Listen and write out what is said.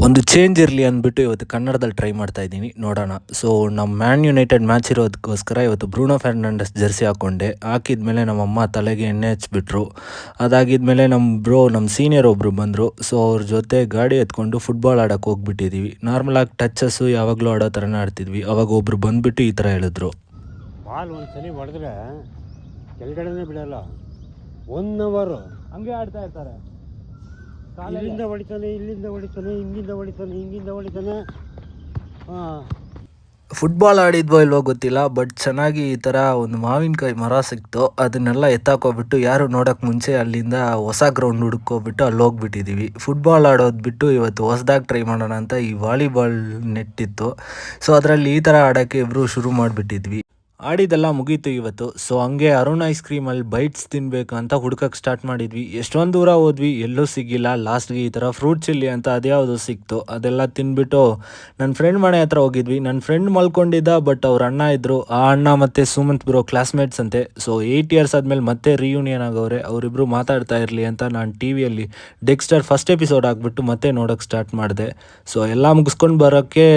ಒಂದು ಚೇಂಜ್ ಇರಲಿ ಅಂದ್ಬಿಟ್ಟು ಇವತ್ತು ಕನ್ನಡದಲ್ಲಿ ಟ್ರೈ ಮಾಡ್ತಾ ಇದ್ದೀನಿ, ನೋಡೋಣ. ಸೊ ನಮ್ಮ ಮ್ಯಾನ್ ಯುನೈಟೆಡ್ ಮ್ಯಾಚ್ ಇರೋದಕ್ಕೋಸ್ಕರ ಇವತ್ತು ಬ್ರೂನೋ ಫರ್ನಾಂಡಸ್ ಜರ್ಸಿ ಹಾಕಿದ್ಮೇಲೆ ನಮ್ಮಮ್ಮ ತಲೆಗೆ ಎಣ್ಣೆ ಹಚ್ಬಿಟ್ರು. ಅದಾಗಿದ್ಮೇಲೆ ನಮ್ಮ ಸೀನಿಯರ್ ಒಬ್ಬರು ಬಂದರು. ಸೊ ಅವ್ರ ಜೊತೆ ಗಾಡಿ ಎತ್ಕೊಂಡು ಫುಟ್ಬಾಲ್ ಆಡೋಕ್ಕೆ ಹೋಗ್ಬಿಟ್ಟಿದ್ದೀವಿ. ನಾರ್ಮಲಾಗಿ ಟಚ್ಚಸ್ಸು ಯಾವಾಗಲೂ ಆಡೋ ಥರನೇ ಆಡ್ತಿದ್ವಿ. ಅವಾಗ ಒಬ್ಬರು ಬಂದುಬಿಟ್ಟು ಈ ಥರ ಹೇಳಿದ್ರು, ಬಾಲ್ ಒಂದ್ಸಲಿ ಹೊಡೆದ್ರೆ ಕೆಳಗಡೆನೇ ಬಿಡಲ್ಲ. 1 ಅವರ್ ಹಂಗೆ ಆಡ್ತಾ ಇರ್ತಾರೆ. ಇಲ್ಲಿಂದ ಹೊಡಿತಾನೆ, ಇಲ್ಲಿಂದ ಹೊಡಿತಾನೆ, ಹಿಂಗಿಂದ ಹೊಡಿತಾನೆ. ಫುಟ್ಬಾಲ್ ಆಡಿದ್ವೋ ಇಲ್ವೋ ಗೊತ್ತಿಲ್ಲ, ಬಟ್ ಚೆನ್ನಾಗಿ ಈ ಥರ ಒಂದು ಮಾವಿನಕಾಯಿ ಮರ ಸಿಕ್ತು. ಅದನ್ನೆಲ್ಲ ಎತ್ತಾಕೋಬಿಟ್ಟು ಯಾರು ನೋಡೋಕ್ಕೆ ಮುಂಚೆ ಅಲ್ಲಿಂದ ಹೊಸ ಗ್ರೌಂಡ್ ಹುಡ್ಕೋಬಿಟ್ಟು ಅಲ್ಲಿ ಹೋಗ್ಬಿಟ್ಟಿದ್ದೀವಿ. ಫುಟ್ಬಾಲ್ ಆಡೋದು ಬಿಟ್ಟು ಇವತ್ತು ಹೊಸದಾಗಿ ಟ್ರೈ ಮಾಡೋಣ ಅಂತ ಈ ವಾಲಿಬಾಲ್ ನೆಟ್ ಇತ್ತು. ಸೊ ಅದರಲ್ಲಿ ಈ ಥರ ಆಡೋಕ್ಕೆ ಇಬ್ಬರು ಶುರು ಮಾಡಿಬಿಟ್ಟಿದ್ವಿ. ಆಡಿದೆಲ್ಲ ಮುಗೀತು ಇವತ್ತು. ಸೊ ಹಂಗೆ ಅರುಣ್ ಐಸ್ ಕ್ರೀಮಲ್ಲಿ ಬೈಟ್ಸ್ ತಿನ್ನಬೇಕು ಅಂತ ಹುಡ್ಕಕ್ಕೆ ಸ್ಟಾರ್ಟ್ ಮಾಡಿದ್ವಿ. ಎಷ್ಟೊಂದು ದೂರ ಹೋದ್ವಿ, ಎಲ್ಲೂ ಸಿಗಿಲ್ಲ. ಲಾಸ್ಟ್ಗೆ ಈ ಥರ ಫ್ರೂಟ್ ಚಿಲ್ಲಿ ಅಂತ ಅದ್ಯಾವುದು ಸಿಕ್ತು, ಅದೆಲ್ಲ ತಿಂದ್ಬಿಟ್ಟು ನನ್ನ ಫ್ರೆಂಡ್ ಮನೆ ಹತ್ರ ಹೋಗಿದ್ವಿ. ನನ್ನ ಫ್ರೆಂಡ್ ಮಲ್ಕೊಂಡಿದ್ದ, ಬಟ್ ಅವ್ರ ಅಣ್ಣ ಇದ್ದರು. ಆ ಅಣ್ಣ ಮತ್ತು ಸುಮಂತ್ ಬ್ರೋ ಕ್ಲಾಸ್ಮೇಟ್ಸ್ ಅಂತೆ. ಸೊ 8 ಇಯರ್ಸ್ ಆದಮೇಲೆ ಮತ್ತೆ ರಿಯೂನಿಯನ್ ಆಗೋರೆ. ಅವರಿಬ್ಬರು ಮಾತಾಡ್ತಾ ಇರಲಿ ಅಂತ ನಾನು ಟಿ ವಿಯಲ್ಲಿ ಡೆಕ್ಸ್ಟರ್ ಫಸ್ಟ್ ಎಪಿಸೋಡ್ ಆಗಿಬಿಟ್ಟು ಮತ್ತೆ ನೋಡೋಕ್ಕೆ ಸ್ಟಾರ್ಟ್ ಮಾಡಿದೆ. ಸೊ ಎಲ್ಲ ಮುಗಿಸ್ಕೊಂಡು ಬರೋಕ್ಕೆ